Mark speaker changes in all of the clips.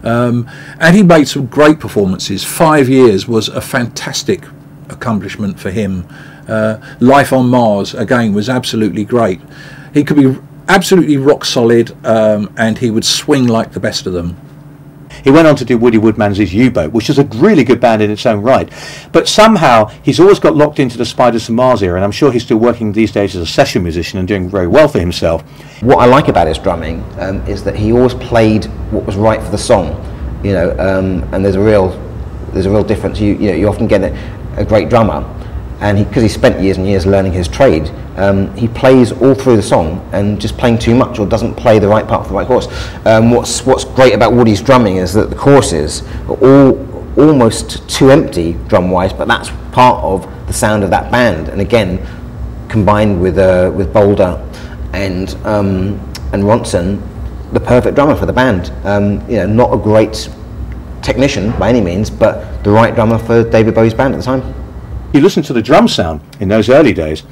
Speaker 1: And he made some great performances. 5 years was a fantastic accomplishment for him. Life on Mars, again, was absolutely great. He could be absolutely rock solid, and he would swing like the best of them.
Speaker 2: He went on to do Woody Woodmansey's U-Boat, which is a really good band in its own right. But somehow he's always got locked into the Spiders from Mars era, and I'm sure he's still working these days as a session musician and doing very well for himself.
Speaker 3: What I like about his drumming is that he always played what was right for the song, you know, and there's a real difference. You often get a great drummer, and because he spent years and years learning his trade, he plays all through the song and just playing too much or doesn't play the right part for the right chorus. What's great about Woody's drumming is that the choruses are all almost too empty drum-wise, but that's part of the sound of that band. And again, combined with Boulder and Ronson, the perfect drummer for the band. You know, not a great technician by any means, but the right drummer for David Bowie's band at the time.
Speaker 2: You listen to the drum sound in those early days,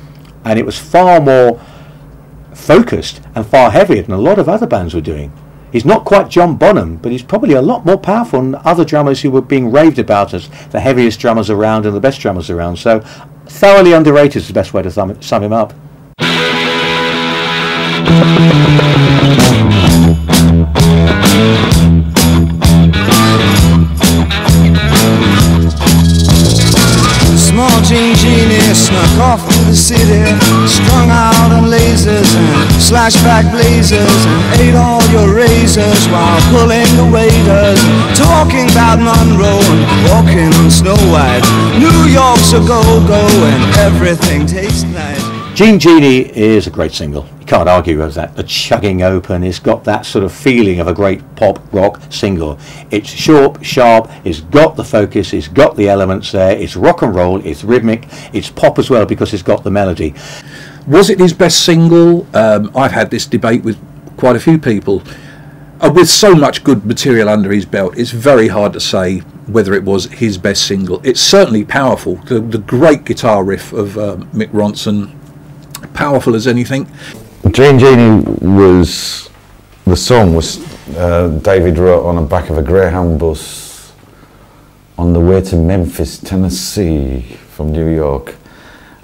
Speaker 2: and it was far more focused and far heavier than a lot of other bands were doing. He's not quite John Bonham, but he's probably a lot more powerful than other drummers who were being raved about as the heaviest drummers around and the best drummers around. So thoroughly underrated is the best way to sum him up.
Speaker 4: Small Genie snuck off to the city, strung out on lasers and slashback blazers, and ate all your razors while pulling the waiters, talking about Monroe and walking on Snow White. New York's a go-go and everything tastes nice.
Speaker 2: Genie is a great single. You can't argue with that. The chugging open, it's got that sort of feeling of a great pop rock single. It's short, sharp, it's got the focus, it's got the elements there, it's rock and roll, it's rhythmic, it's pop as well because it's got the melody.
Speaker 1: Was it his best single? I've had this debate with quite a few people. With so much good material under his belt, it's very hard to say whether it was his best single. It's certainly powerful. The great guitar riff of Mick Ronson, powerful as anything.
Speaker 5: Genie was, the song was David wrote on the back of a Greyhound bus on the way to Memphis, Tennessee from New York.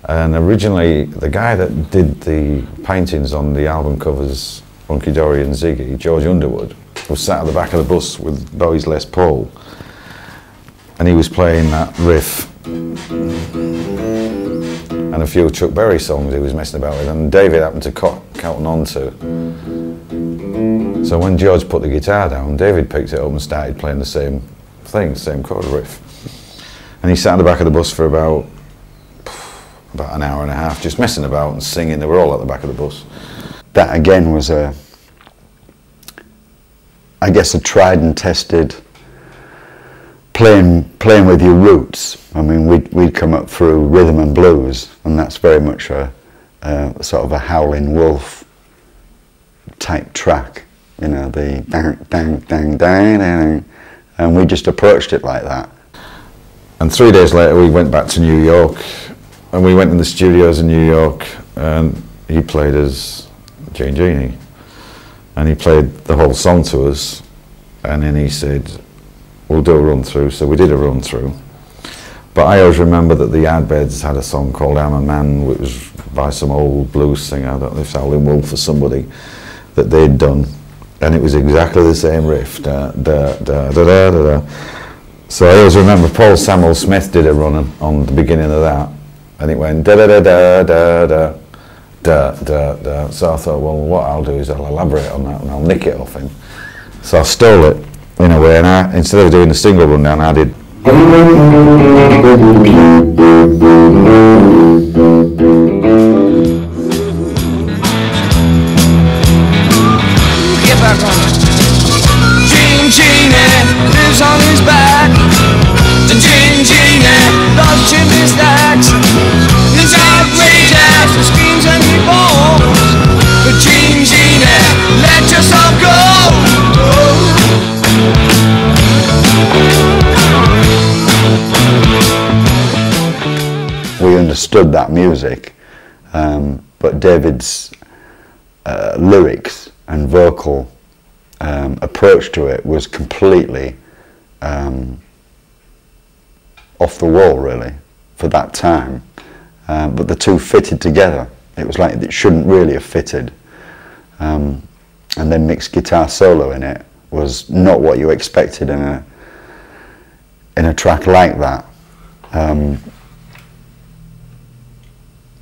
Speaker 5: And originally the guy that did the paintings on the album covers, Hunky Dory and Ziggy, George Underwood, was sat at the back of the bus with Bowie's Les Paul, and he was playing that riff and a few Chuck Berry songs he was messing about with, and David happened to cotton on to. So when George put the guitar down, David picked it up and started playing the same thing, same chord riff. And he sat at the back of the bus for about an hour and a half, just messing about and singing. They were all at the back of the bus.
Speaker 6: That again was I guess a tried and tested playing with your roots. I mean, we'd come up through rhythm and blues, and that's very much a sort of a Howlin' Wolf type track, you know, the dang, dang, dang, dang, dang, and we just approached it like that.
Speaker 5: And 3 days later we went back to New York, and we went in the studios in New York, and he played as Genie, and he played the whole song to us, and then he said, we'll do a run through. So we did a run through. But I always remember that the Yardbirds had a song called I'm a Man, which was by some old blues singer, I don't know if it's Howlin' Wolf or somebody, that they'd done, and it was exactly the same riff, da da da da da da da. So I always remember Paul Samuel Smith did a run on the beginning of that, and it went da da da da da da da da da. So I thought, well, what I'll do is I'll elaborate on that and I'll nick it off him. So I stole it in a way, and instead of doing the single rundown, I did.
Speaker 4: Get back on it. Genie lives on his back. Genie loves chimney stacks. He's outrageous, he screams and he falls. But Genie, let yourself go.
Speaker 6: We understood that music, but David's lyrics and vocal approach to it was completely off the wall, really, for that time. But the two fitted together. It was like it shouldn't really have fitted. And then Mick's guitar solo in it was not what you expected in a track like that.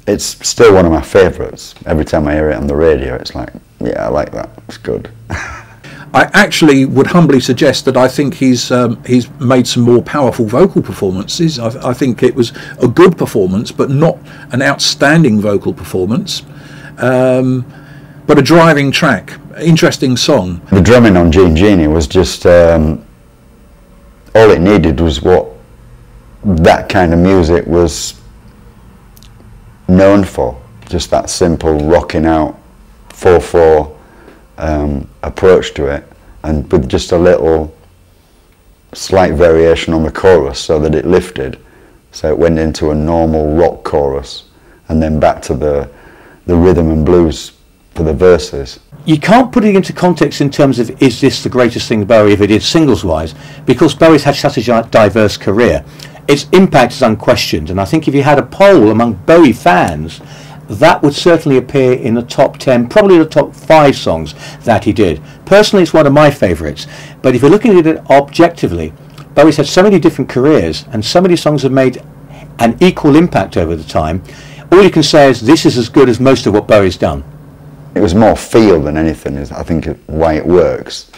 Speaker 6: It's still one of my favourites. Every time I hear it on the radio, it's like, yeah, I like that. It's good.
Speaker 1: I actually would humbly suggest that I think he's made some more powerful vocal performances. I think it was a good performance, but not an outstanding vocal performance. But a driving track, interesting song.
Speaker 6: The drumming on Gene Genie was just all it needed was what that kind of music was known for. Just that simple rocking out 4/4 approach to it, and with just a little slight variation on the chorus so that it lifted, so it went into a normal rock chorus and then back to the rhythm and blues for the verses.
Speaker 2: You can't put it into context in terms of is this the greatest thing Bowie ever did singles wise, because Bowie's had such a diverse career. Its impact is unquestioned, and I think if you had a poll among Bowie fans, that would certainly appear in the top 10, probably the top 5 songs that he did. Personally, it's one of my favourites, but if you're looking at it objectively, Bowie's had so many different careers, and so many songs have made an equal impact over the time. All you can say is this is as good as most of what Bowie's done.
Speaker 6: It was more feel than anything, is I think why it works.